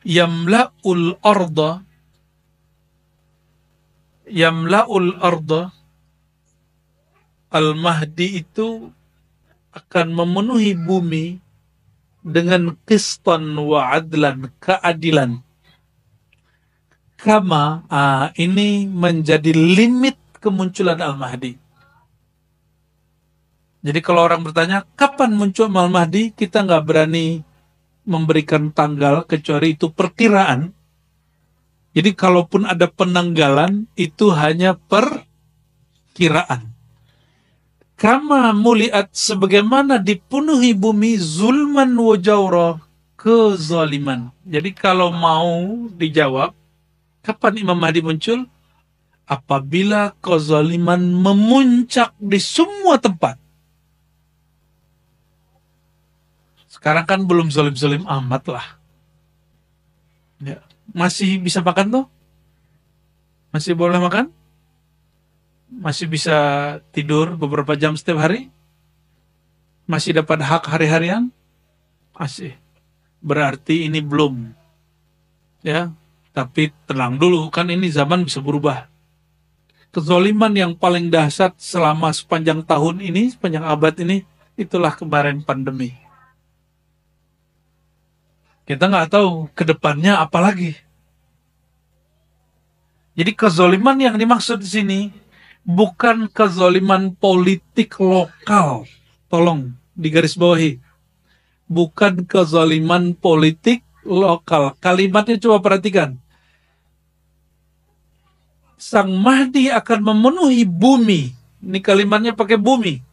yamla'ul arda, Al-Mahdi itu akan memenuhi bumi dengan qistan wa adlan, keadilan. Kama, ini menjadi limit kemunculan Al-Mahdi. Jadi kalau orang bertanya, kapan muncul Al-Mahdi? Kita nggak berani memberikan tanggal, kecuali itu perkiraan. Jadi kalaupun ada penanggalan, itu hanya perkiraan. Kama muliat, sebagaimana dipenuhi bumi zulman wa jawra, kezaliman. Jadi kalau mau dijawab, kapan Imam Mahdi muncul? Apabila kezaliman memuncak di semua tempat. Sekarang kan belum zalim-zalim amat lah. Ya. Masih bisa makan tuh? Masih boleh makan? Masih bisa tidur beberapa jam setiap hari? Masih dapat hak hari-harian? Masih. Berarti ini belum. Ya, tapi tenang dulu, kan ini zaman bisa berubah. Kezaliman yang paling dahsyat selama sepanjang tahun ini, sepanjang abad ini, itulah kemarin pandemi. Kita nggak tahu ke depannya apa lagi. Jadi kezaliman yang dimaksud di sini bukan kezaliman politik lokal. Tolong digarisbawahi. Bukan kezaliman politik lokal. Kalimatnya coba perhatikan. Sang Mahdi akan memenuhi bumi. Ini kalimatnya pakai bumi.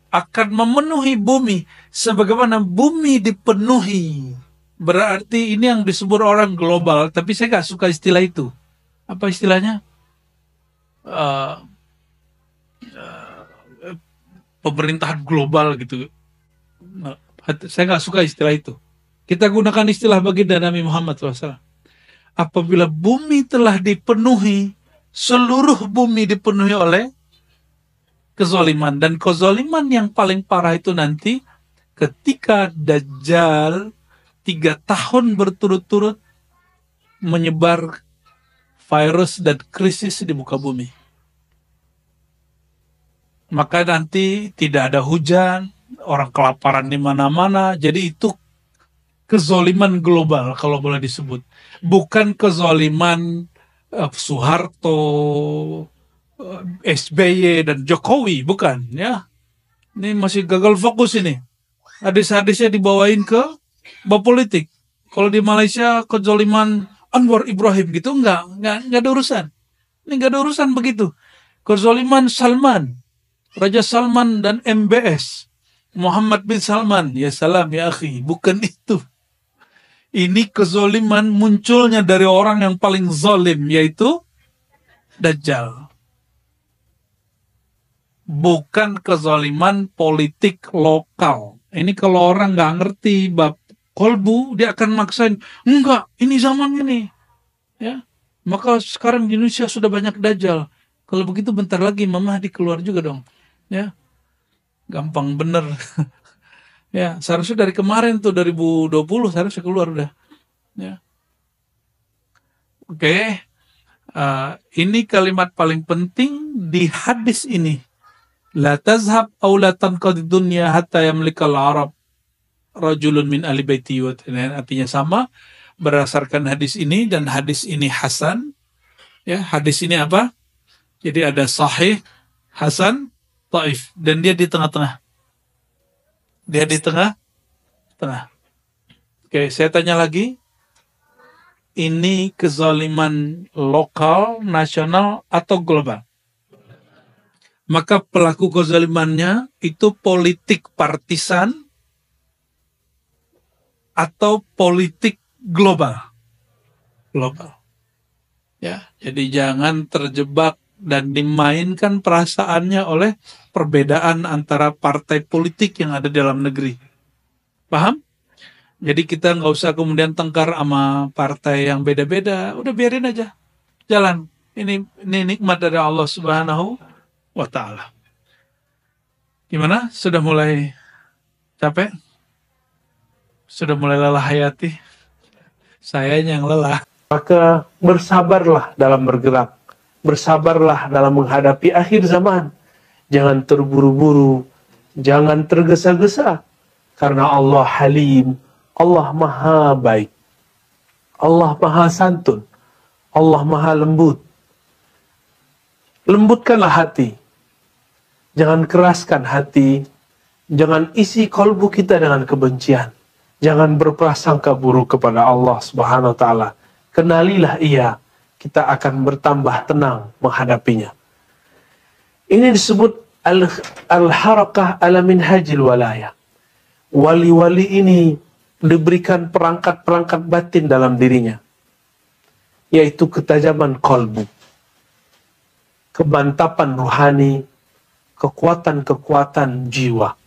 Akan memenuhi bumi. Sebagaimana bumi dipenuhi. Berarti ini yang disebut orang global. Tapi saya nggak suka istilah itu. Apa istilahnya? Pemerintahan global gitu. Saya nggak suka istilah itu. Kita gunakan istilah baginda Nabi Muhammad SAW. Apabila bumi telah dipenuhi, seluruh bumi dipenuhi oleh kezaliman. Dan kezaliman yang paling parah itu nanti ketika Dajjal 3 tahun berturut-turut menyebar virus dan krisis di muka bumi. Maka nanti tidak ada hujan, orang kelaparan di mana-mana. Jadi itu kezaliman global kalau boleh disebut. Bukan kezaliman Soeharto, SBY dan Jokowi, bukan ya. Ini masih gagal fokus ini. Hadis-hadisnya dibawain ke bab politik. Kalau di Malaysia kezaliman Anwar Ibrahim gitu enggak ada urusan. Ini enggak ada urusan begitu. Kezaliman Salman, Raja Salman dan MBS, Muhammad bin Salman, ya salam ya akhi, bukan itu. Ini kezaliman munculnya dari orang yang paling zalim, yaitu Dajjal. Bukan kezaliman politik lokal. Ini kalau orang nggak ngerti bab kolbu, dia akan maksain, enggak, ini zaman ini. Ya, maka sekarang di Indonesia sudah banyak Dajjal. Kalau begitu bentar lagi Imam Mahdi keluar juga dong. Ya, gampang bener. Ya, seharusnya dari kemarin tuh 2020 seharusnya keluar udah. Ya. Oke. Ini kalimat paling penting di hadis ini. La tazhab aw la tanqadi dunya hatta yamlikal Arab rajulun min ahli baiti. Artinya sama berdasarkan hadis ini, dan hadis ini hasan. Ya, hadis ini apa? Jadi ada sahih, hasan, dhaif, dan dia di tengah-tengah. Dia di tengah-tengah. Oke, saya tanya lagi. Ini kezaliman lokal, nasional, atau global? Maka pelaku kezalimannya itu politik partisan atau politik global? Global. Ya, jadi jangan terjebak dan dimainkan perasaannya oleh perbedaan antara partai politik yang ada di dalam negeri. Paham? Jadi kita nggak usah kemudian tengkar sama partai yang beda-beda. Udah biarin aja. Jalan. Ini nikmat dari Allah Subhanahu wa Ta'ala. Gimana? Sudah mulai Capek? Sudah mulai lelah Hayati? Sayanya yang lelah. Maka bersabarlah dalam bergerak. Bersabarlah dalam menghadapi akhir zaman. Jangan terburu-buru. Jangan tergesa-gesa. Karena Allah Halim. Allah Maha Baik. Allah Maha Santun. Allah Maha Lembut. Lembutkanlah hati. Jangan keraskan hati. Jangan isi kolbu kita dengan kebencian. Jangan berprasangka buruk kepada Allah Subhanahu wa Ta'ala. Kenalilah Ia. Kita akan bertambah tenang menghadapinya. Ini disebut al-harakah ala minhajil walaya. Wali-wali ini diberikan perangkat-perangkat batin dalam dirinya. Yaitu ketajaman kolbu. Kebantapan rohani. Kekuatan-kekuatan jiwa.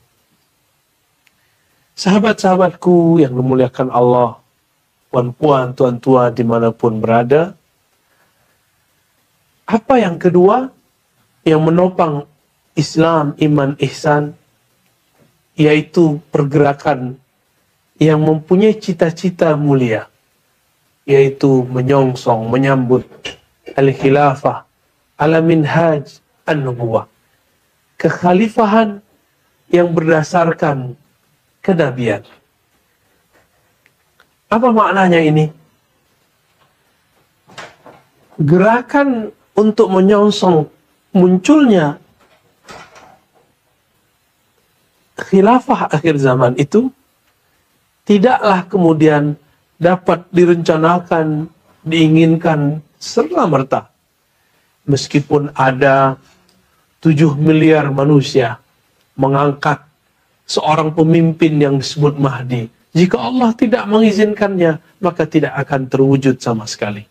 Sahabat-sahabatku yang dimuliakan Allah, puan-puan, tuan-tua dimanapun berada, apa yang kedua yang menopang Islam, iman, ihsan, yaitu pergerakan yang mempunyai cita-cita mulia, yaitu menyongsong, menyambut al-khilafah ala minhaj an-nubuwah, kekhalifahan yang berdasarkan kenabian. Apa maknanya ini? Gerakan untuk menyongsong munculnya khilafah akhir zaman itu tidaklah kemudian dapat direncanakan, diinginkan serta-merta. Meskipun ada 7 miliar manusia mengangkat seorang pemimpin yang disebut Mahdi. Jika Allah tidak mengizinkannya, maka tidak akan terwujud sama sekali.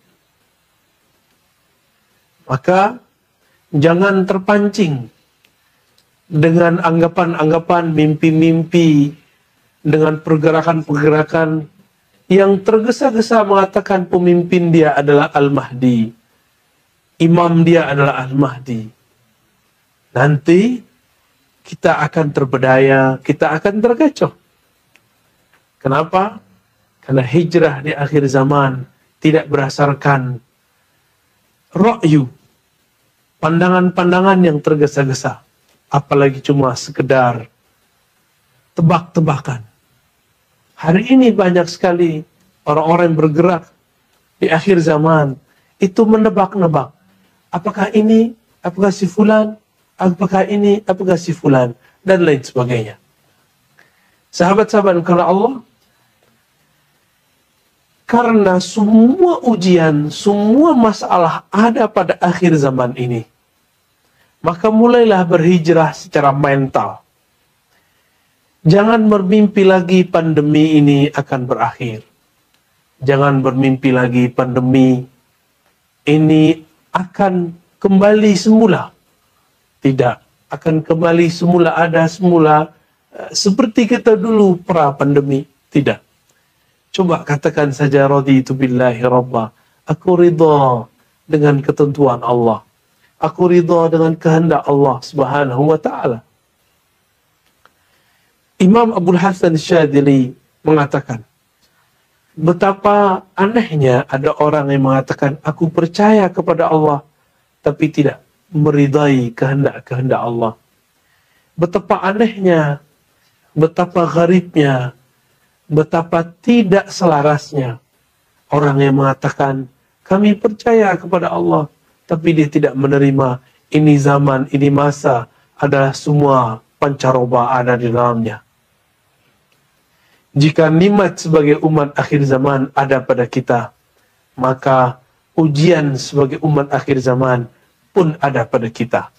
Maka jangan terpancing dengan anggapan-anggapan, mimpi-mimpi, dengan pergerakan-pergerakan yang tergesa-gesa mengatakan pemimpin dia adalah Al-Mahdi. Imam dia adalah Al-Mahdi. Nanti kita akan terbedaya, kita akan terkecoh. Kenapa? Karena hijrah di akhir zaman tidak berdasarkan ra'yu, pandangan-pandangan yang tergesa-gesa, apalagi cuma sekedar tebak-tebakan. Hari ini banyak sekali orang-orang yang bergerak di akhir zaman itu menebak-nebak. Apakah ini, apakah si fulan, apakah ini, apakah si fulan, dan lain sebagainya. Sahabat-sahabat karena Allah, karena semua ujian, semua masalah ada pada akhir zaman ini, maka mulailah berhijrah secara mental. Jangan bermimpi lagi pandemi ini akan berakhir. Jangan bermimpi lagi pandemi ini akan kembali semula. Tidak, akan kembali semula, ada semula seperti kita dulu pra pandemi. Tidak. Coba katakan saja raditu billahi rabba. Aku ridha dengan ketentuan Allah. Aku ridha dengan kehendak Allah Subhanahu wa taala. Imam Abdul Hasan Syadzili mengatakan, betapa anehnya ada orang yang mengatakan aku percaya kepada Allah tapi tidak meridai kehendak-kehendak Allah. Betapa anehnya, betapa gharibnya, betapa tidak selarasnya orang yang mengatakan kami percaya kepada Allah tapi dia tidak menerima ini zaman, ini masa adalah semua pancaroba ada di dalamnya. Jika nikmat sebagai umat akhir zaman ada pada kita, maka ujian sebagai umat akhir zaman pun ada pada kita.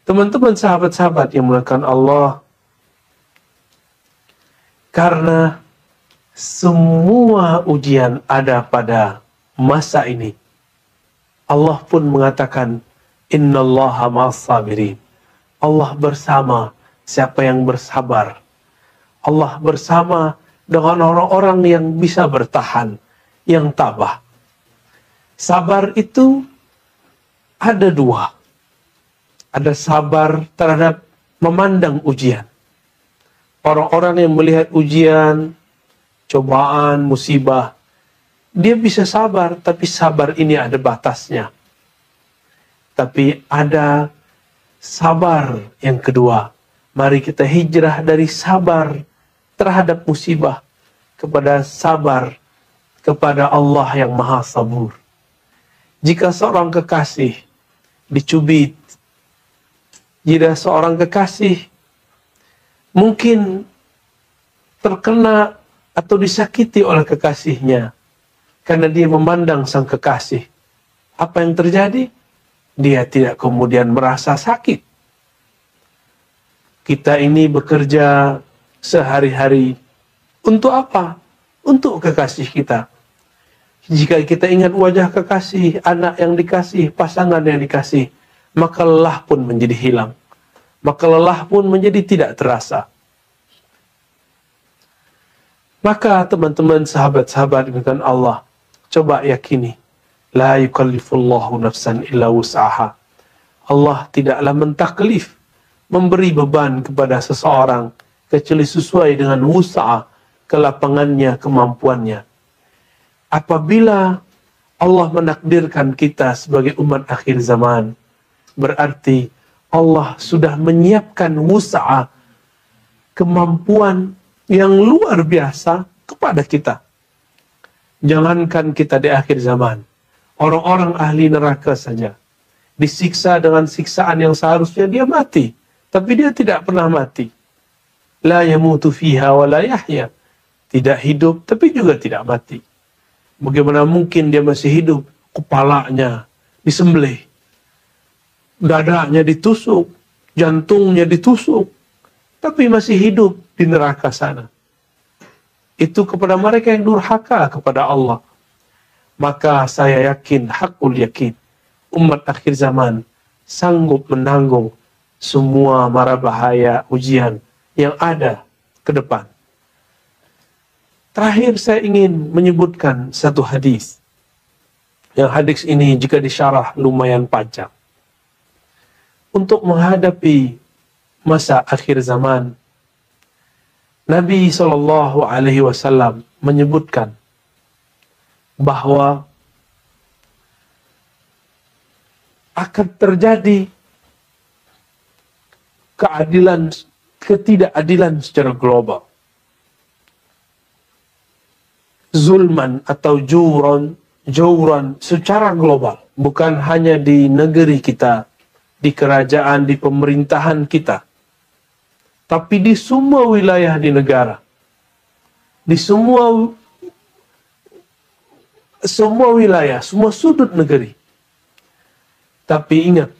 Teman-teman sahabat-sahabat yang dimuliakan Allah, karena semua ujian ada pada masa ini, Allah pun mengatakan, Innallaha ma'as sabirin. Allah bersama siapa yang bersabar. Allah bersama dengan orang-orang yang bisa bertahan, yang tabah. Sabar itu ada dua. Ada sabar terhadap memandang ujian. Orang-orang yang melihat ujian, cobaan, musibah, dia bisa sabar, tapi sabar ini ada batasnya. Tapi ada sabar yang kedua. Mari kita hijrah dari sabar terhadap musibah kepada sabar kepada Allah yang Maha Sabur. Jika seorang kekasih dicubit, jika seorang kekasih mungkin terkena atau disakiti oleh kekasihnya karena dia memandang sang kekasih, apa yang terjadi? Dia tidak kemudian merasa sakit. Kita ini bekerja sehari-hari untuk apa? Untuk kekasih kita. Jika kita ingat wajah kekasih, anak yang dikasih, pasangan yang dikasih, maka lelah pun menjadi hilang. Maka lelah pun menjadi tidak terasa. Maka teman-teman, sahabat-sahabat dengan Allah, coba yakini, la yukallifullahu nafsan illa wus'aha. Allah tidaklah mentaklif, memberi beban kepada seseorang kecuali sesuai dengan wus'a, kelapangannya, kemampuannya. Apabila Allah menakdirkan kita sebagai umat akhir zaman, berarti Allah sudah menyiapkan wus'a, kemampuan yang luar biasa kepada kita. Jangankan kita di akhir zaman, orang-orang ahli neraka saja disiksa dengan siksaan yang seharusnya dia mati, tapi dia tidak pernah mati. La yamutu fiha wa la yahya. Tidak hidup, tapi juga tidak mati. Bagaimana mungkin dia masih hidup? Kepalanya disembelih, dadanya ditusuk, jantungnya ditusuk, tapi masih hidup di neraka sana. Itu kepada mereka yang durhaka kepada Allah. Maka saya yakin, hakul yakin, umat akhir zaman sanggup menanggung semua mara bahaya ujian yang ada ke depan. Terakhir saya ingin menyebutkan satu hadis. Yang hadis ini jika disyarah lumayan panjang. Untuk menghadapi masa akhir zaman, Nabi SAW menyebutkan bahwa akan terjadi ketidakadilan secara global. Zulman atau jauran secara global, bukan hanya di negeri kita, di kerajaan, di pemerintahan kita, tapi di semua wilayah di negara, di semua wilayah, semua sudut negeri. Tapi ingat,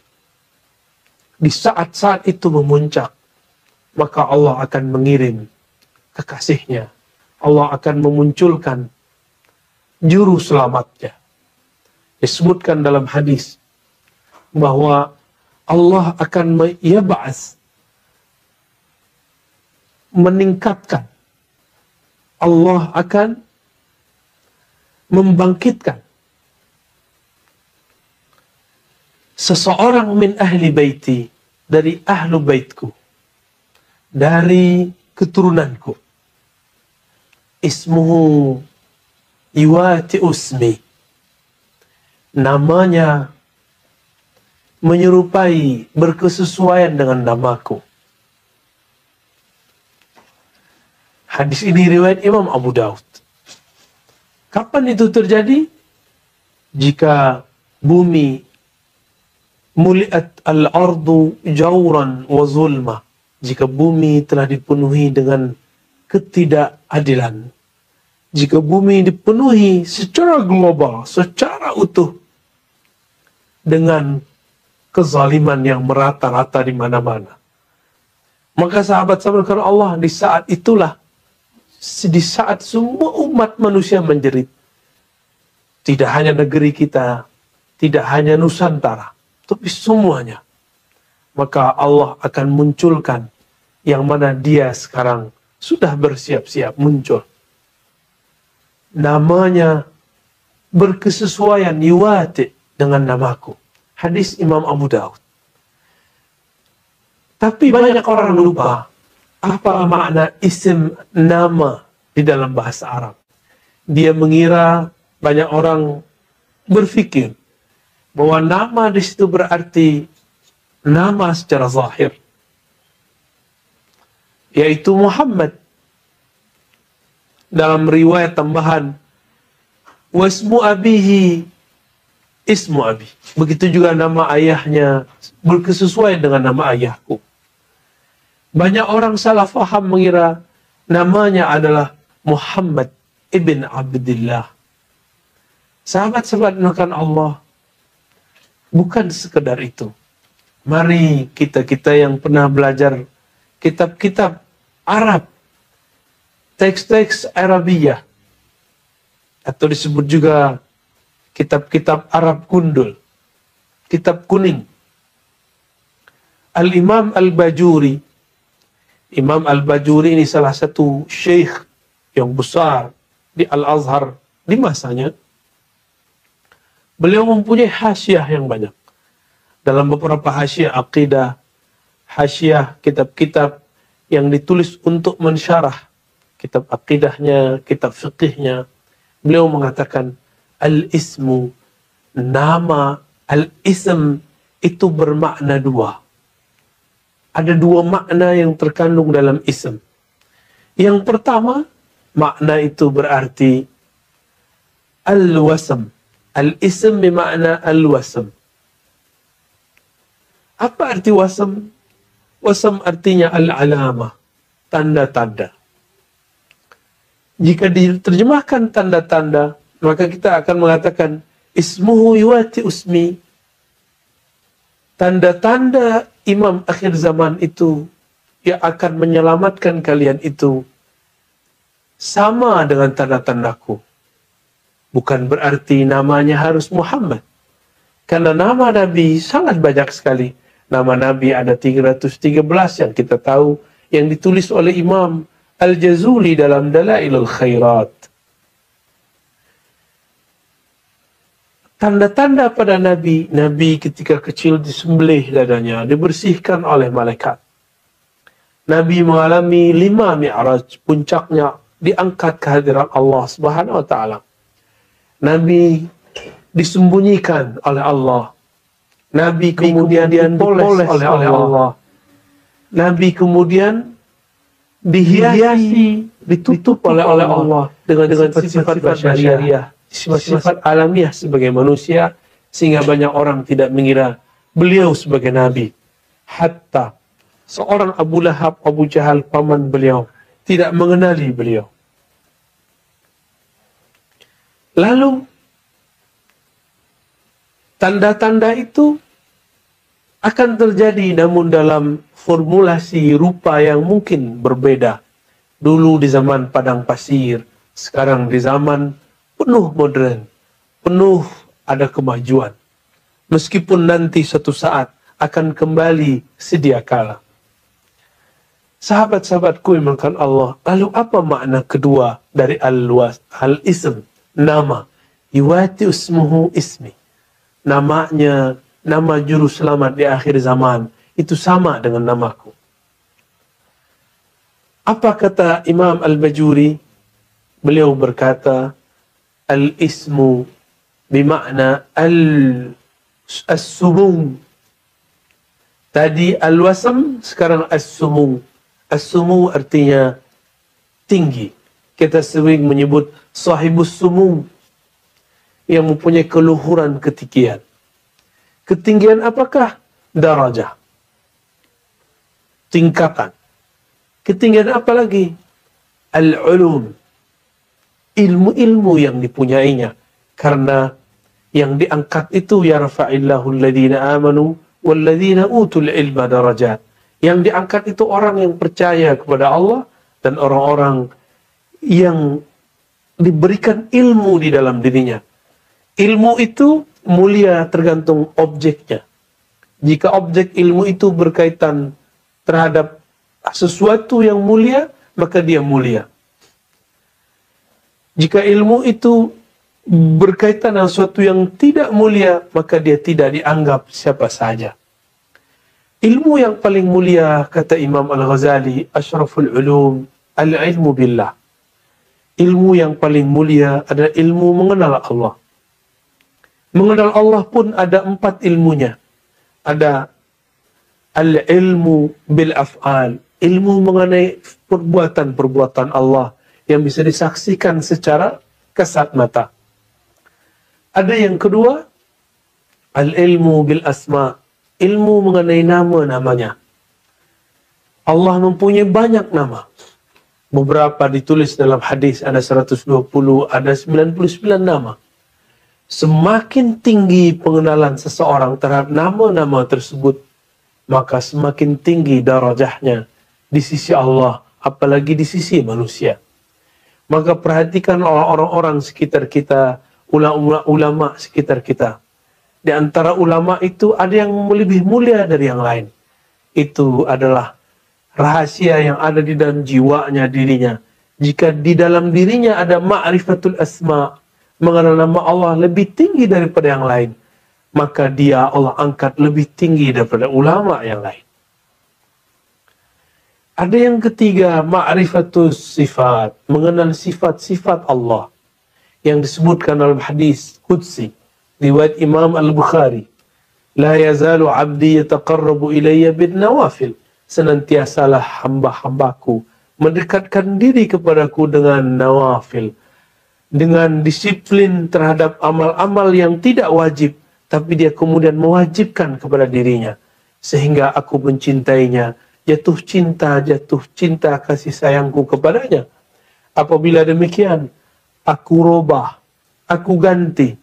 di saat-saat itu memuncak, maka Allah akan mengirim kekasihnya. Allah akan memunculkan juru selamatnya. Disebutkan dalam hadis bahwa Allah akan meningkatkan. Allah akan membangkitkan seseorang min ahli baiti, dari ahlu baitku, dari keturunanku. Ismuhu yuwati usmi. Namanya menyerupai, berkesesuaian dengan namaku. Hadis ini riwayat Imam Abu Daud. Kapan itu terjadi? Jika bumi muliat al-ardu jauran wa zulma. Jika bumi telah dipenuhi dengan ketidakadilan. Jika bumi dipenuhi secara global, secara utuh dengan kezaliman yang merata-rata di mana-mana. Maka sahabat-sahabat Allah, di saat itulah, di saat semua umat manusia menjerit, tidak hanya negeri kita, tidak hanya Nusantara, tapi semuanya, maka Allah akan munculkan yang mana dia sekarang sudah bersiap-siap muncul. Namanya berkesesuaian, yuwati, dengan namaku. Hadis Imam Abu Daud. Tapi banyak orang lupa apa makna isim nama di dalam bahasa Arab. Dia mengira, banyak orang berpikir bahwa nama di situ berarti nama secara zahir, yaitu Muhammad. Dalam riwayat tambahan, wasmu abihi ismu abi. Begitu juga nama ayahnya berkesesuaian dengan nama ayahku. Banyak orang salah faham mengira namanya adalah Muhammad ibn Abdullah. Sahabat-sahabat menekan Allah, bukan sekedar itu. Mari kita yang pernah belajar kitab-kitab Arab, teks-teks Arabiyah, atau disebut juga kitab-kitab Arab gundul, kitab kuning. Al-Imam Al-Bajuri. Imam Al-Bajuri ini salah satu syekh yang besar di Al-Azhar di masanya. Beliau mempunyai hasyiah yang banyak. Dalam beberapa hasyiah akidah, hasyiah kitab-kitab yang ditulis untuk mensyarah kitab akidahnya, kitab fiqihnya, beliau mengatakan al-ismu, nama, al-ism itu bermakna dua. Ada dua makna yang terkandung dalam ism. Yang pertama, makna itu berarti al-wasm. Al-ism bermakna al-wasm. Apa arti wasm? Wasm artinya al-alamah, tanda-tanda. Jika diterjemahkan tanda-tanda, maka kita akan mengatakan ismuhu yuwati usmi. Tanda-tanda imam akhir zaman itu yang akan menyelamatkan kalian itu sama dengan tanda-tandaku. Bukan berarti namanya harus Muhammad. Karena nama Nabi sangat banyak sekali. Nama Nabi ada 313 yang kita tahu, yang ditulis oleh Imam Al-Jazuli dalam Dalailul Khairat. Tanda-tanda pada Nabi, Nabi ketika kecil disembelih dadanya, dibersihkan oleh malaikat. Nabi mengalami 5 mi'raj, puncaknya diangkat ke hadirat Allah Subhanahu wa taala. Nabi disembunyikan oleh Allah. Nabi kemudian dipoles oleh Allah. Nabi kemudian dihiasi, ditutup oleh Allah dengan sifat basyariah, sifat alamiah sebagai manusia, sehingga banyak orang tidak mengira beliau sebagai Nabi. Hatta seorang Abu Lahab, Abu Jahal, paman beliau, tidak mengenali beliau. Lalu tanda-tanda itu akan terjadi, namun dalam formulasi rupa yang mungkin berbeda. Dulu di zaman padang pasir, sekarang di zaman penuh modern, penuh ada kemajuan. Meskipun nanti suatu saat akan kembali sedia kala. Sahabat-sahabatku yang dimuliakan Allah, lalu apa makna kedua dari al-ism, nama? Yuwati usmuhu ismi. Namanya, nama juru selamat di akhir zaman, itu sama dengan namaku. Apa kata Imam Al-Bajuri? Beliau berkata, al-ismu bimakna as-sumum. Tadi al-wasm, sekarang as-sumum. As-sumu artinya tinggi. Kita sering menyebut sahibus sumum, yang mempunyai keluhuran ketinggian. Ketinggian apakah? Darajah. Tingkatan. Ketinggian apa lagi? Al-ulum. Ilmu-ilmu yang dipunyainya. Karena yang diangkat itu yarfa'illahu alladhina amanu walladhina utul ilma darajat. Yang diangkat itu orang yang percaya kepada Allah dan orang-orang yang diberikan ilmu di dalam dirinya. Ilmu itu mulia tergantung objeknya. Jika objek ilmu itu berkaitan terhadap sesuatu yang mulia, maka dia mulia. Jika ilmu itu berkaitan dengan sesuatu yang tidak mulia, maka dia tidak dianggap siapa saja. Ilmu yang paling mulia, kata Imam Al-Ghazali, asyraful ulum, al-ilmu billah. Ilmu yang paling mulia adalah ilmu mengenal Allah. Mengenal Allah pun ada 4 ilmunya. Ada al-ilmu bil af'al, ilmu mengenai perbuatan-perbuatan Allah yang bisa disaksikan secara kasat mata. Ada yang kedua, al-ilmu bil asma, ilmu mengenai nama-namanya. Allah mempunyai banyak nama. Beberapa ditulis dalam hadis, ada 120, ada 99 nama. Semakin tinggi pengenalan seseorang terhadap nama-nama tersebut, maka semakin tinggi darajahnya di sisi Allah, apalagi di sisi manusia. Maka perhatikan orang-orang sekitar kita, ulama sekitar kita. Di antara ulama itu ada yang lebih mulia dari yang lain. Itu adalah rahasia yang ada di dalam jiwanya dirinya. Jika di dalam dirinya ada ma'rifatul asma, mengenal nama Allah lebih tinggi daripada yang lain, maka dia Allah angkat lebih tinggi daripada ulama yang lain. Ada yang ketiga, ma'rifatus sifat, mengenal sifat-sifat Allah yang disebutkan dalam hadis qudsi riwayat Imam Al-Bukhari, la yazalu 'abdi yataqarrabu ilayya bin nawafil, senantiasalah hamba-hambaku mendekatkan diri kepadaku dengan nawafil, dengan disiplin terhadap amal-amal yang tidak wajib, tapi dia kemudian mewajibkan kepada dirinya, sehingga aku mencintainya, jatuh cinta kasih sayangku kepadanya. Apabila demikian, aku robah, aku ganti,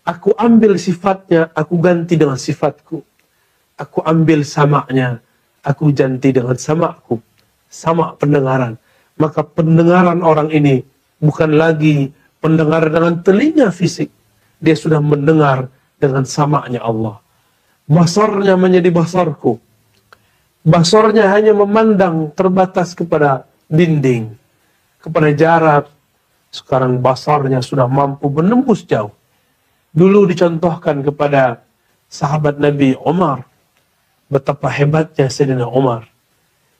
aku ambil sifatnya, aku ganti dengan sifatku. Aku ambil samaknya, aku ganti dengan samakku. Sama pendengaran. Maka pendengaran orang ini bukan lagi pendengar dengan telinga fisik. Dia sudah mendengar dengan samaknya Allah. Basarnya menjadi basarku. Basarnya hanya memandang terbatas kepada dinding, kepada jarak. Sekarang basarnya sudah mampu menembus jauh. Dulu dicontohkan kepada sahabat Nabi Umar, betapa hebatnya Sayyidina Umar.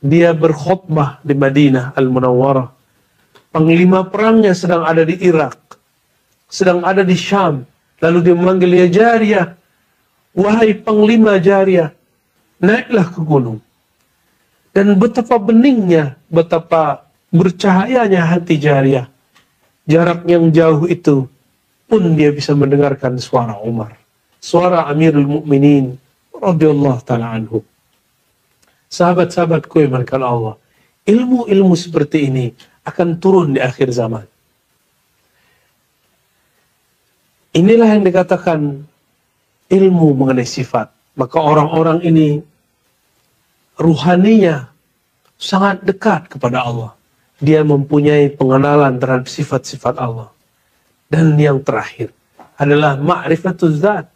Dia berkhutbah di Madinah Al-Munawwarah. Panglima perangnya sedang ada di Irak, sedang ada di Syam. Lalu dia memanggil, ya Jariyah, wahai Panglima Jariyah, naiklah ke gunung. Dan betapa beningnya, betapa bercahayanya hati Jariyah. Jarak yang jauh itu pun dia bisa mendengarkan suara Umar, suara Amirul Mukminin radhiyallahu ta'ala anhu. Sahabat-sahabatku yang dimuliakan Allah, ilmu-ilmu seperti ini akan turun di akhir zaman. Inilah yang dikatakan ilmu mengenai sifat. Maka orang-orang ini ruhaninya sangat dekat kepada Allah. Dia mempunyai pengenalan terhadap sifat-sifat Allah. Dan yang terakhir adalah ma'rifatuz zat.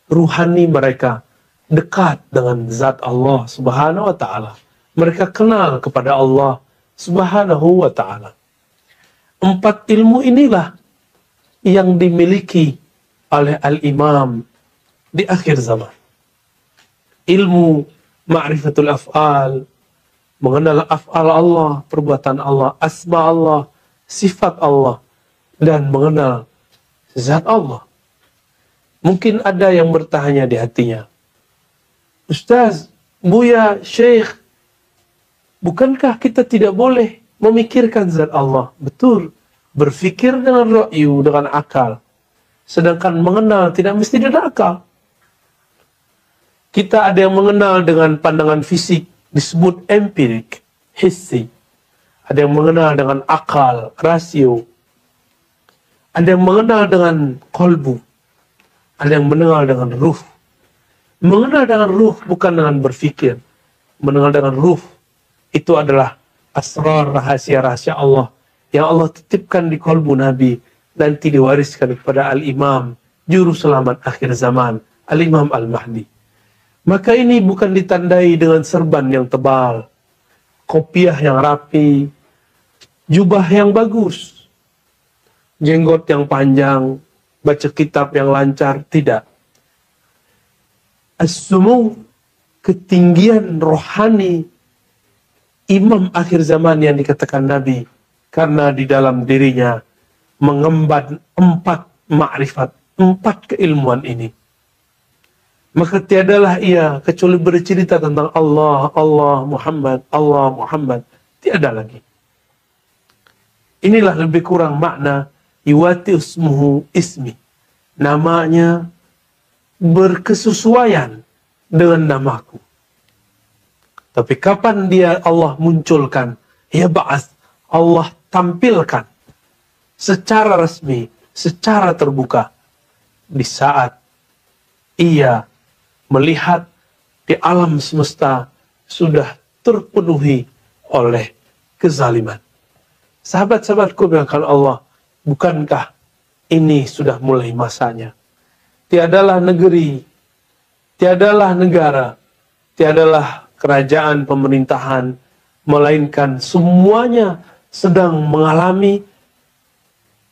Ruhani mereka dekat dengan zat Allah subhanahu wa ta'ala. Mereka kenal kepada Allah subhanahu wa ta'ala. 4 ilmu inilah yang dimiliki oleh al-imam di akhir zaman. Ilmu ma'rifatul af'al, mengenal af'al Allah, perbuatan Allah, asma Allah, sifat Allah, dan mengenal zat Allah. Mungkin ada yang bertanya di hatinya, Ustaz, Buya, Syekh, bukankah kita tidak boleh memikirkan zat Allah? Betul, berfikir dengan ra'yu, dengan akal. Sedangkan mengenal tidak mesti dengan akal. Kita ada yang mengenal dengan pandangan fisik, disebut empirik, hissi. Ada yang mengenal dengan akal, rasio. Ada yang mengenal dengan kolbu. Ada yang mengenal dengan ruh. Mengenal dengan ruh bukan dengan berfikir. Mengenal dengan ruh itu adalah asrar, rahasia-rahasia Allah yang Allah titipkan di kolbu Nabi, nanti diwariskan kepada Al-Imam, juru selamat akhir zaman, Al-Imam Al-Mahdi. Maka ini bukan ditandai dengan serban yang tebal, kopiah yang rapi, jubah yang bagus, jenggot yang panjang, baca kitab yang lancar, tidak. As-sumu ketinggian rohani imam akhir zaman yang dikatakan Nabi, karena di dalam dirinya mengemban 4 makrifat, 4 keilmuan ini. Maka tiadalah ia kecuali bercerita tentang Allah, Allah Muhammad, Allah Muhammad. Tiada lagi. Inilah lebih kurang makna yuwati ismuhu ismi. Namanya berkesesuaian dengan namaku. Tapi kapan dia Allah munculkan? Ya ba'as, Allah tampilkan secara resmi, secara terbuka. Di saat ia melihat di alam semesta sudah terpenuhi oleh kezaliman. Sahabat-sahabatku bilangkan Allah, bukankah ini sudah mulai masanya? Tiadalah negeri, tiadalah negara, tiadalah kerajaan pemerintahan, melainkan semuanya sedang mengalami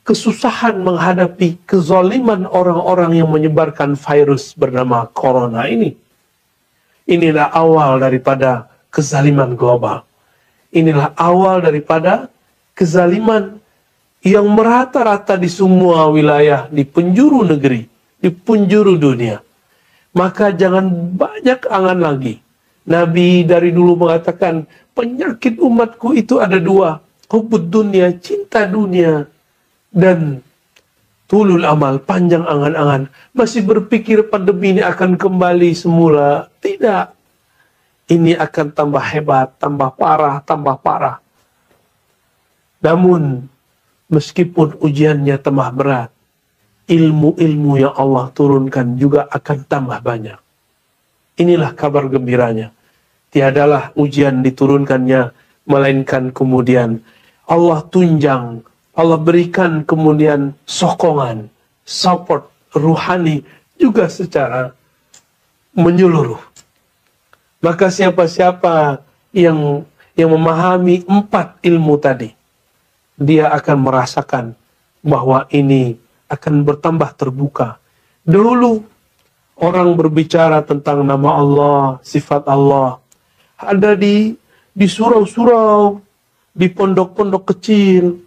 kesusahan menghadapi kezaliman orang-orang yang menyebarkan virus bernama corona ini. Inilah awal daripada kezaliman global. Inilah awal daripada kezaliman yang merata-rata di semua wilayah, di penjuru negeri, di penjuru dunia. Maka jangan banyak angan lagi. Nabi dari dulu mengatakan, penyakit umatku itu ada 2. Hubud dunia, cinta dunia. Dan tulul amal, panjang angan-angan. Masih berpikir pandemi ini akan kembali semula. Tidak. Ini akan tambah hebat, tambah parah, tambah parah. Namun, meskipun ujiannya tambah berat, ilmu-ilmu yang Allah turunkan juga akan tambah banyak. Inilah kabar gembiranya. Tiadalah ujian diturunkannya, melainkan kemudian Allah tunjang, Allah berikan kemudian sokongan, support ruhani juga secara menyeluruh. Maka siapa-siapa yang memahami 4 ilmu tadi, dia akan merasakan bahwa ini akan bertambah terbuka. Dulu orang berbicara tentang nama Allah, sifat Allah, ada di surau-surau, di pondok-pondok kecil,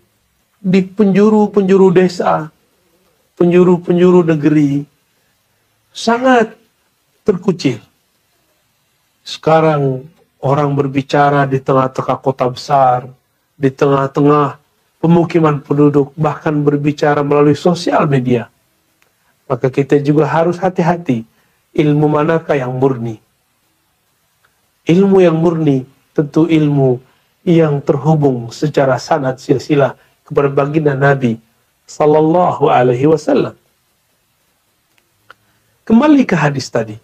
di penjuru-penjuru desa, penjuru-penjuru negeri, sangat terkucil. Sekarang orang berbicara di tengah-tengah kota besar, di tengah-tengah pemukiman penduduk, bahkan berbicara melalui sosial media. Maka kita juga harus hati-hati, ilmu manakah yang murni. Ilmu yang murni tentu ilmu yang terhubung secara sanad silsilah kepada baginda Nabi sallallahu alaihi wasallam. Kembali ke hadis tadi.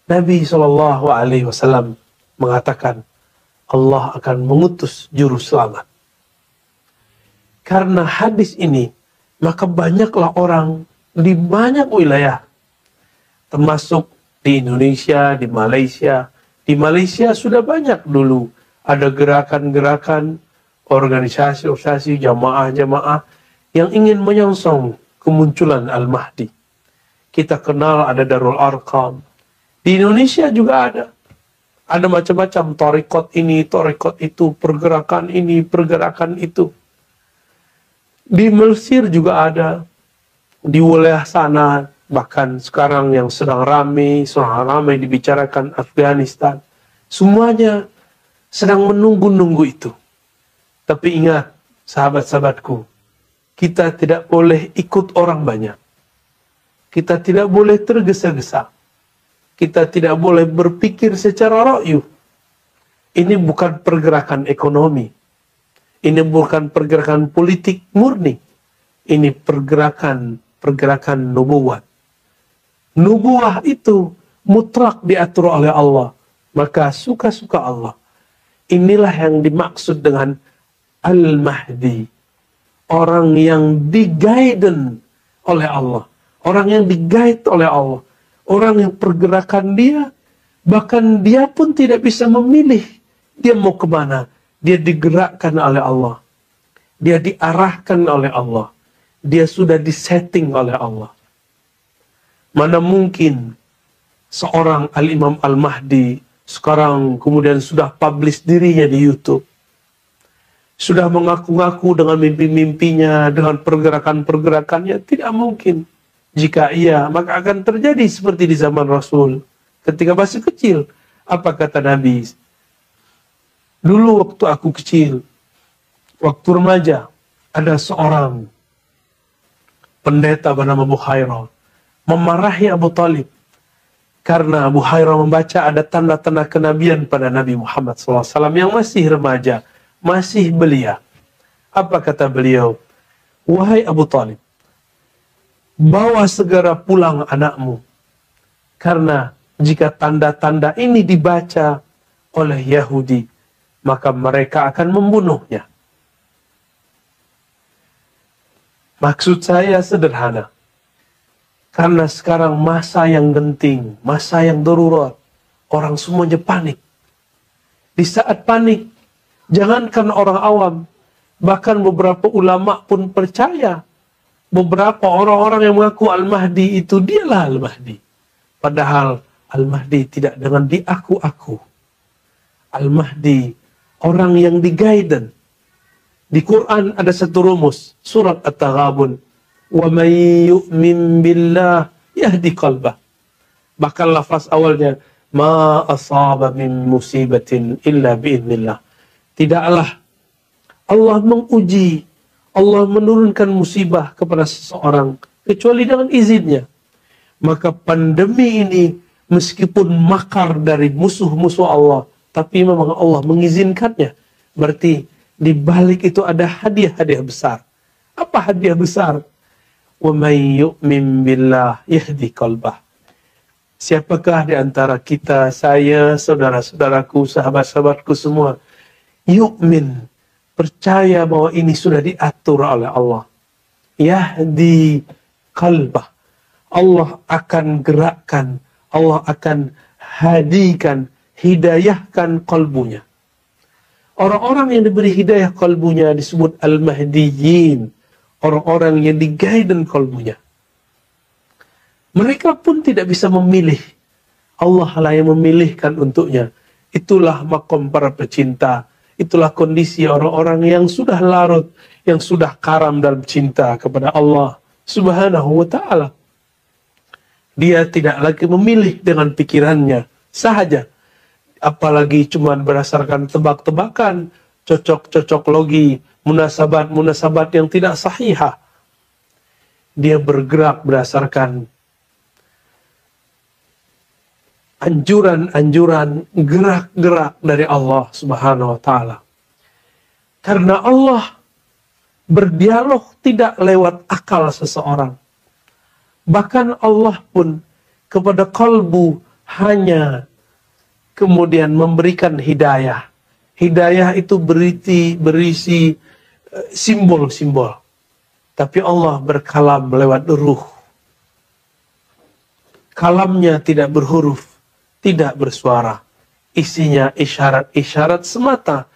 Nabi sallallahu alaihi wasallam mengatakan Allah akan mengutus juru selamat. Karena hadis ini, maka banyaklah orang di banyak wilayah, termasuk di Indonesia, di Malaysia. Di Malaysia sudah banyak dulu ada gerakan-gerakan, organisasi-organisasi, jamaah-jamaah yang ingin menyongsong kemunculan Al-Mahdi. Kita kenal ada Darul Arqam. Di Indonesia juga ada. Ada macam-macam torikot ini, torikot itu, pergerakan ini, pergerakan itu. Di Mesir juga ada. Di wilayah sana, bahkan sekarang yang sedang ramai dibicarakan Afghanistan. Semuanya sedang menunggu-nunggu itu. Tapi ingat, sahabat-sahabatku, kita tidak boleh ikut orang banyak. Kita tidak boleh tergesa-gesa. Kita tidak boleh berpikir secara ra'yu. Ini bukan pergerakan ekonomi. Ini bukan pergerakan politik murni. Ini pergerakan nubuwat. Nubuwah itu mutlak diatur oleh Allah. Maka suka-suka Allah. Inilah yang dimaksud dengan Al-Mahdi. Orang yang di-guidance oleh Allah. Orang yang di-guide oleh Allah. Orang yang pergerakan dia, bahkan dia pun tidak bisa memilih dia mau kemana. Dia digerakkan oleh Allah. Dia diarahkan oleh Allah. Dia sudah disetting oleh Allah. Mana mungkin seorang Al-Imam Al-Mahdi sekarang kemudian sudah publish dirinya di YouTube. Sudah mengaku-ngaku dengan mimpi-mimpinya, dengan pergerakan-pergerakannya. Tidak mungkin. Jika iya, maka akan terjadi seperti di zaman Rasul. Ketika masih kecil, apa kata Nabi? Dulu waktu aku kecil, waktu remaja, ada seorang pendeta bernama Buhairah memarahi Abu Talib karena Abu Hurairah membaca ada tanda-tanda kenabian pada Nabi Muhammad SAW yang masih remaja, masih belia. Apa kata beliau? Wahai Abu Talib, bawa segera pulang anakmu, karena jika tanda-tanda ini dibaca oleh Yahudi, maka mereka akan membunuhnya. Maksud saya sederhana. Karena sekarang masa yang genting, masa yang darurat, orang semuanya panik. Di saat panik, jangankan orang awam, bahkan beberapa ulama pun percaya. Beberapa orang-orang yang mengaku Al-Mahdi itu dialah Al-Mahdi. Padahal Al-Mahdi tidak dengan diaku-aku. Al-Mahdi, orang yang di-guidance. Di Quran ada satu rumus, surat At-Taghabun. Wa may yu'min billah yahdi qalbah. Bahkan lafaz awalnya, ma asaba min musibatin illa bi'idznillah. Tidaklah Allah menguji, Allah menurunkan musibah kepada seseorang kecuali dengan izinnya. Maka pandemi ini meskipun makar dari musuh-musuh Allah, tapi memang Allah mengizinkannya. Berarti di balik itu ada hadiah-hadiah besar. Apa hadiah besar? Wa may yu'min billah yahdi qalbah. Siapakah di antara kita, saya, saudara-saudaraku, sahabat-sahabatku semua, yu'min, percaya bahwa ini sudah diatur oleh Allah. Yahdi qalbah. Allah akan gerakkan, Allah akan hadikan, hidayahkan kalbunya. Orang-orang yang diberi hidayah kalbunya disebut al-mahdiyin. Orang-orang yang di-guidance kalbunya. Mereka pun tidak bisa memilih. Allah lah yang memilihkan untuknya. Itulah makom para pecinta. Itulah kondisi orang-orang yang sudah larut, yang sudah karam dalam cinta kepada Allah Subhanahu wa ta'ala. Dia tidak lagi memilih dengan pikirannya sahaja. Apalagi cuma berdasarkan tebak-tebakan, cocok-cocok logi, munasabat-munasabat yang tidak sahihah. Dia bergerak berdasarkan anjuran-anjuran, gerak-gerak dari Allah Subhanahu wa ta'ala. Karena Allah berdialog tidak lewat akal seseorang. Bahkan Allah pun kepada kalbu hanya kemudian memberikan hidayah. Hidayah itu berisi simbol-simbol. Tapi Allah berkalam lewat ruh. Kalamnya tidak berhuruf, tidak bersuara. Isinya isyarat-isyarat semata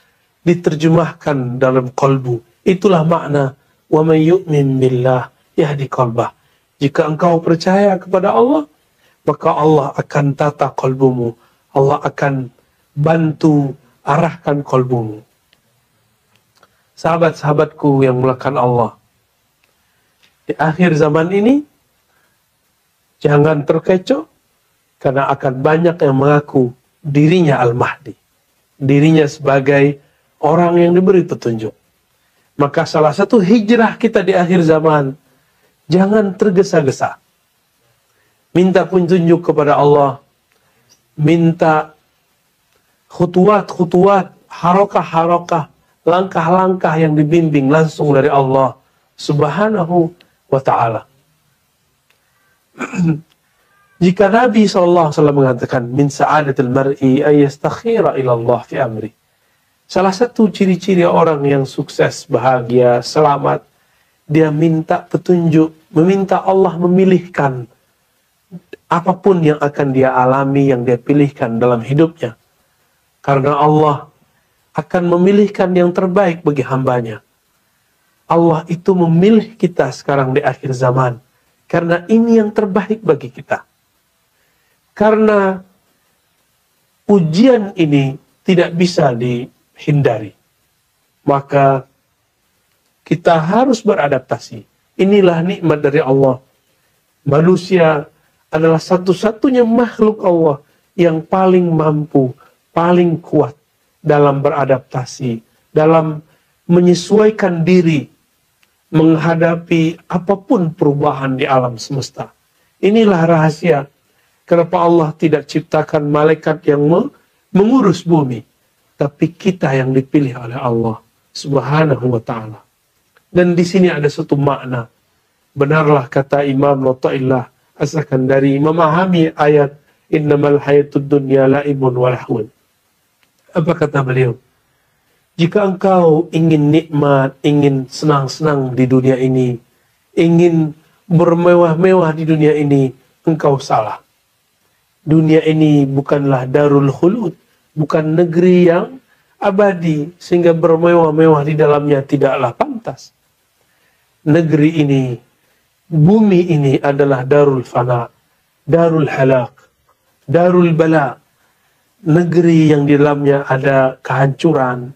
diterjemahkan dalam kalbu. Itulah makna wa may yu'min billah yahdi qalbah. Jika engkau percaya kepada Allah, maka Allah akan tata kalbumu. Allah akan bantu arahkan kalbumu. Sahabat-sahabatku yang mulakan Allah, di akhir zaman ini jangan terkecoh, karena akan banyak yang mengaku dirinya Al-Mahdi, dirinya sebagai orang yang diberi petunjuk. Maka salah satu hijrah kita di akhir zaman, jangan tergesa-gesa. Minta petunjuk kepada Allah, minta khutuwat-khutuwat, harokah-harokah, langkah-langkah yang dibimbing langsung dari Allah Subhanahu wa ta'ala. Jika Nabi SAW mengatakan, min sa'adatil mar'i ayyastakhira ilallah fi amri. Salah satu ciri-ciri orang yang sukses, bahagia, selamat, dia minta petunjuk, meminta Allah memilihkan apapun yang akan dia alami, yang dia pilihkan dalam hidupnya. Karena Allah akan memilihkan yang terbaik bagi hambanya. Allah itu memilih kita sekarang di akhir zaman. Karena ini yang terbaik bagi kita. Karena ujian ini tidak bisa dihindari. Maka kita harus beradaptasi. Inilah nikmat dari Allah. Manusia adalah satu-satunya makhluk Allah yang paling mampu, paling kuat dalam beradaptasi, dalam menyesuaikan diri menghadapi apapun perubahan di alam semesta. Inilah rahasia kenapa Allah tidak ciptakan malaikat yang mengurus bumi, tapi kita yang dipilih oleh Allah Subhanahu wa ta'ala. Dan di sini ada satu makna. Benarlah kata Imam Athaillah As-Sakandari memahami ayat innamal hayatud dunya la'ibun wa lahwun. Apa kata beliau? Jika engkau ingin nikmat, ingin senang-senang di dunia ini, ingin bermewah-mewah di dunia ini, engkau salah. Dunia ini bukanlah darul khulud, bukan negeri yang abadi, sehingga bermewah-mewah di dalamnya tidaklah pantas. Negeri ini, bumi ini adalah darul fana, darul halak, darul bala. Negeri yang di dalamnya ada kehancuran,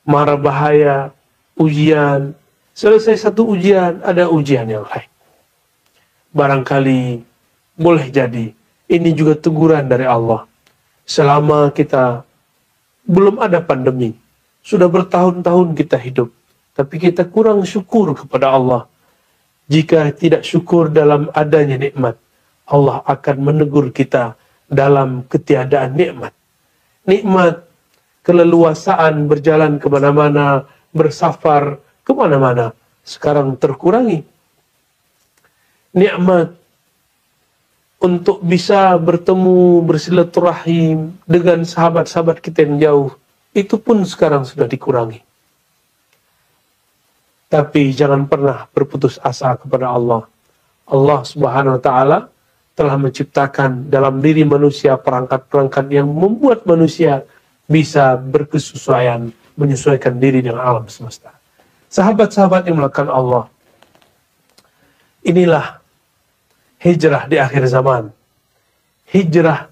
mara bahaya, ujian. Selesai satu ujian, ada ujian yang lain. Barangkali boleh jadi ini juga teguran dari Allah. Selama kita belum ada pandemi, sudah bertahun-tahun kita hidup, tapi kita kurang syukur kepada Allah. Jika tidak syukur dalam adanya nikmat, Allah akan menegur kita dalam ketiadaan nikmat. Nikmat keleluasaan berjalan kemana-mana, bersafar kemana-mana, sekarang terkurangi. Nikmat untuk bisa bertemu, bersilaturahim dengan sahabat-sahabat kita yang jauh, itu pun sekarang sudah dikurangi. Tapi jangan pernah berputus asa kepada Allah. Allah Subhanahu wa ta'ala telah menciptakan dalam diri manusia perangkat-perangkat yang membuat manusia bisa berkesesuaian, menyesuaikan diri dengan alam semesta. Sahabat-sahabat yang melakukan Allah, inilah hijrah di akhir zaman. Hijrah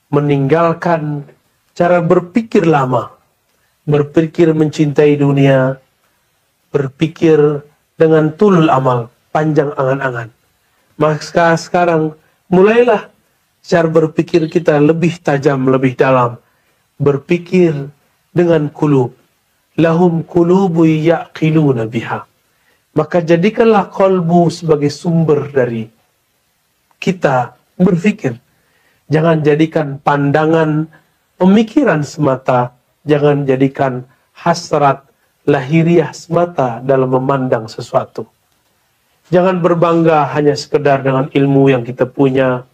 meninggalkan cara berpikir lama, berpikir mencintai dunia, berpikir dengan tulul amal, panjang angan-angan. Maka sekarang mulailah cara berpikir kita lebih tajam, lebih dalam. Berpikir dengan kulub. Lahum kulubu ya'qiluna biha. Maka jadikanlah kolbu sebagai sumber dari kita berpikir. Jangan jadikan pandangan pemikiran semata. Jangan jadikan hasrat lahiriah semata dalam memandang sesuatu. Jangan berbangga hanya sekedar dengan ilmu yang kita punya,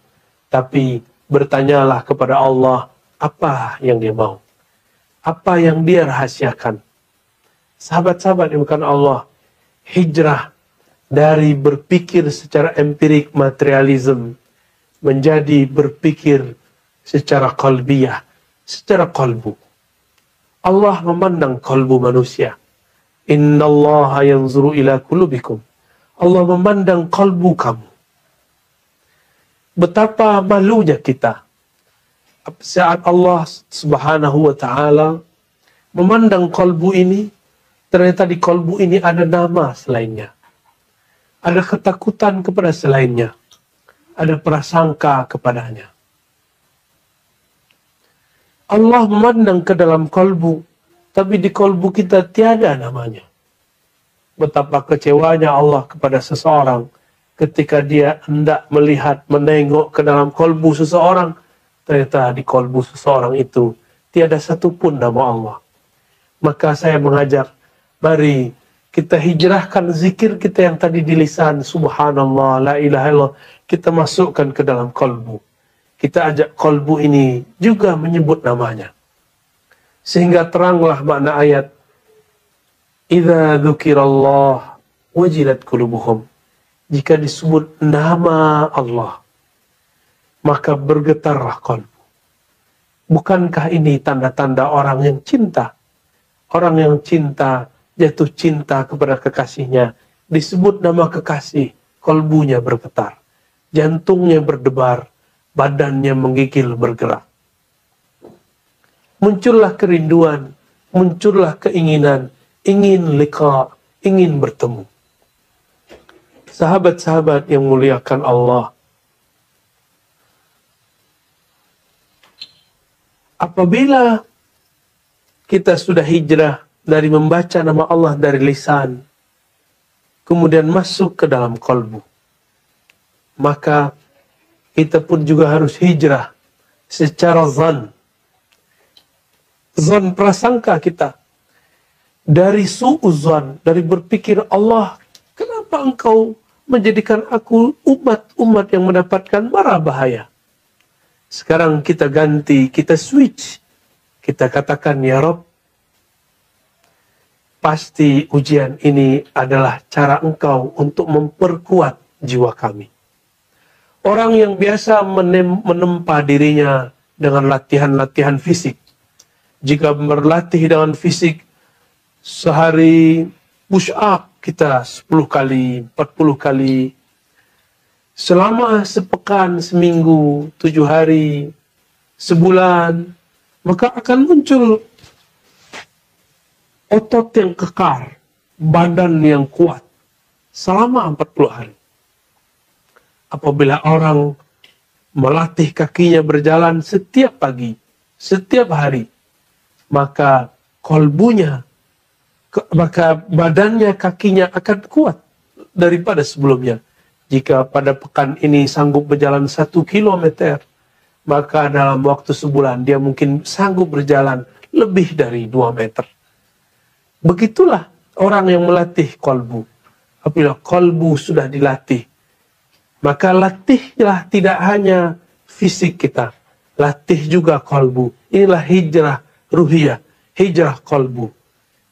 tapi bertanyalah kepada Allah apa yang dia mau, apa yang dia rahasiakan. Sahabat-sahabat yang bukan Allah, hijrah dari berpikir secara empirik materialism menjadi berpikir secara qalbiyah, secara qalbu. Allah memandang qalbu manusia. Innallaha yanzuru ila qulubikum. Allah memandang qalbu kamu. Betapa malunya kita saat Allah Subhanahu wa ta'ala memandang qalbu ini, ternyata di qalbu ini ada nama selainnya. Ada ketakutan kepada selainnya. Ada prasangka kepadanya. Allah memandang ke dalam qalbu, tapi di qalbu kita tiada namanya. Betapa kecewanya Allah kepada seseorang ketika dia hendak melihat, menengok ke dalam qalbu seseorang, ternyata di qalbu seseorang itu tiada satupun nama Allah. Maka saya mengajak, mari kita hijrahkan zikir kita yang tadi di lisan, subhanallah, la ilaha illallah, kita masukkan ke dalam qalbu. Kita ajak qalbu ini juga menyebut namanya. Sehingga teranglah makna ayat, idza dzukirallah wajilat qulubuhum. Jika disebut nama Allah, maka bergetarlah qalbu. Bukankah ini tanda-tanda orang yang cinta? Orang yang cinta, jatuh cinta kepada kekasihnya, disebut nama kekasih, qalbunya bergetar, jantungnya berdebar, badannya menggigil bergerak. Muncullah kerinduan, muncullah keinginan, ingin liqa, ingin bertemu. Sahabat-sahabat yang muliakan Allah, apabila kita sudah hijrah dari membaca nama Allah dari lisan, kemudian masuk ke dalam kalbu, maka kita pun juga harus hijrah secara zon prasangka kita. Dari su'uzon, dari berpikir Allah, kenapa engkau menjadikan aku umat yang mendapatkan mara bahaya? Sekarang kita ganti, kita switch. Kita katakan, ya Rob, pasti ujian ini adalah cara engkau untuk memperkuat jiwa kami. Orang yang biasa menempa dirinya dengan latihan-latihan fisik, jika berlatih dengan fisik, sehari push up kita 10 kali, 40 kali. Selama sepekan, seminggu, 7 hari, sebulan, maka akan muncul otot yang kekar, badan yang kuat selama 40 hari. Apabila orang melatih kakinya berjalan setiap pagi, setiap hari, maka kolbunya, maka badannya, kakinya akan kuat daripada sebelumnya. Jika pada pekan ini sanggup berjalan 1 kilometer, maka dalam waktu sebulan dia mungkin sanggup berjalan lebih dari 2 meter. Begitulah orang yang melatih kolbu. Apabila kolbu sudah dilatih, maka latihlah tidak hanya fisik kita, latih juga kolbu. Inilah hijrah ruhiyah, hijrah kolbu.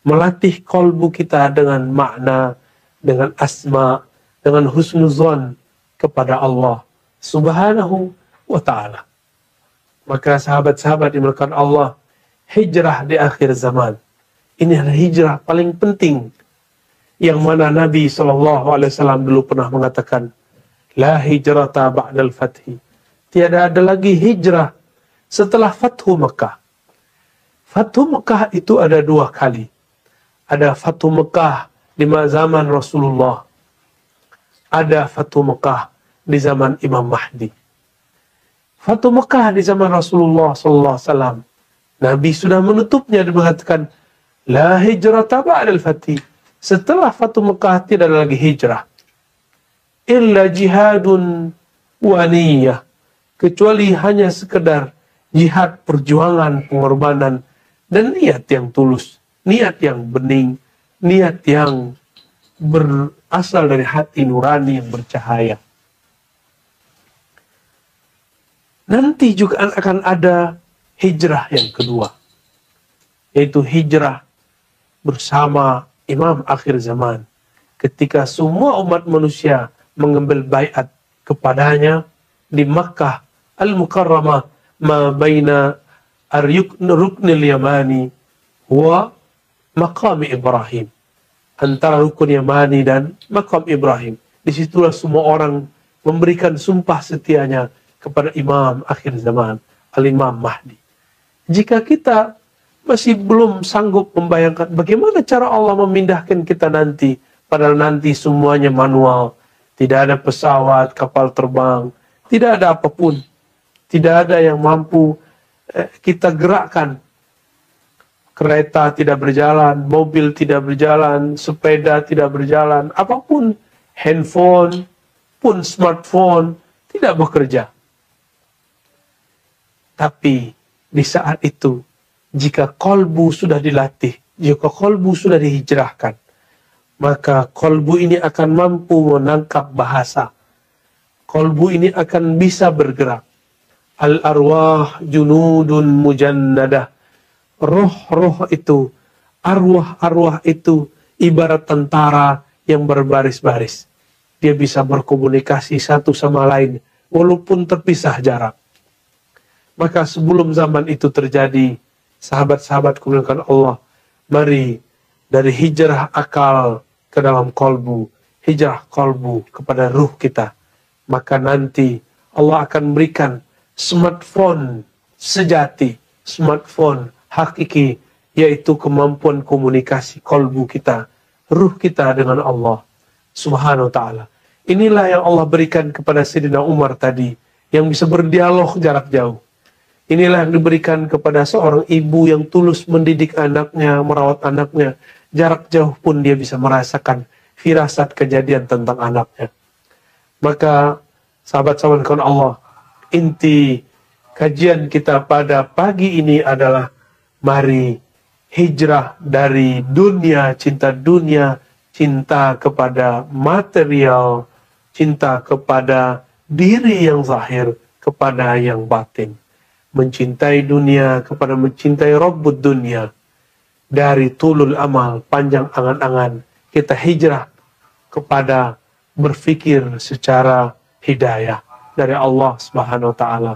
Melatih kolbu kita dengan makna, dengan asma, dengan husnuzon kepada Allah Subhanahu wa ta'ala. Maka sahabat-sahabat dimulakan Allah, hijrah di akhir zaman. Ini adalah hijrah paling penting. Yang mana Nabi SAW dulu pernah mengatakan, la hijrata ba'dal fathi. Tiada ada lagi hijrah setelah Fathu Mekah. Fathu Mekah itu ada 2 kali. Ada Fathu Mekah di zaman Rasulullah. Ada Fathu Mekah di zaman Imam Mahdi. Fathu Mekah di zaman Rasulullah SAW, Nabi sudah menutupnya dan mengatakan, la hijrata ba'dal fathi. Setelah Fathu Mekah tidak ada lagi hijrah. Illa jihadun wa niyah. Kecuali hanya sekedar jihad, perjuangan, pengorbanan, dan niat yang tulus. Niat yang bening, niat yang berasal dari hati nurani yang bercahaya. Nanti juga akan ada hijrah yang kedua, yaitu hijrah bersama Imam akhir zaman. Ketika semua umat manusia mengambil baiat kepadanya di Makkah Al-Mukarramah, ma baina ar-ruknil yamani wa maqam Ibrahim. Antara rukun Yamani dan maqam Ibrahim. Disitulah semua orang memberikan sumpah setianya kepada Imam akhir zaman, Al-Imam Mahdi. Jika kita masih belum sanggup membayangkan bagaimana cara Allah memindahkan kita nanti, padahal nanti semuanya manual, tidak ada pesawat, kapal terbang, tidak ada apapun, tidak ada yang mampu kita gerakkan. Kereta tidak berjalan, mobil tidak berjalan, sepeda tidak berjalan, apapun, handphone pun, smartphone tidak bekerja. Tapi di saat itu, jika kolbu sudah dilatih, jika kolbu sudah dihijrahkan, maka kolbu ini akan mampu menangkap bahasa. Kolbu ini akan bisa bergerak. Al-arwah junudun mujannadah. Roh-roh itu, arwah-arwah itu ibarat tentara yang berbaris-baris. Dia bisa berkomunikasi satu sama lain, walaupun terpisah jarak. Maka sebelum zaman itu terjadi, sahabat-sahabat kemuliaan Allah, mari dari hijrah akal ke dalam kolbu, hijrah kolbu kepada ruh kita. Maka nanti Allah akan berikan smartphone sejati, smartphone hakiki, yaitu kemampuan komunikasi kolbu kita, ruh kita dengan Allah Subhanahu wa ta'ala. Inilah yang Allah berikan kepada Sayyidina Umar tadi, yang bisa berdialog jarak jauh. Inilah yang diberikan kepada seorang ibu yang tulus mendidik anaknya, merawat anaknya. Jarak jauh pun dia bisa merasakan firasat kejadian tentang anaknya. Maka sahabat-sahabat kawan Allah, inti kajian kita pada pagi ini adalah mari hijrah dari dunia, cinta kepada material, cinta kepada diri yang zahir, kepada yang batin. Mencintai dunia kepada mencintai Rabbud dunia. Dari tulul amal, panjang angan-angan, kita hijrah kepada berfikir secara hidayah dari Allah Subhanahu wa ta'ala.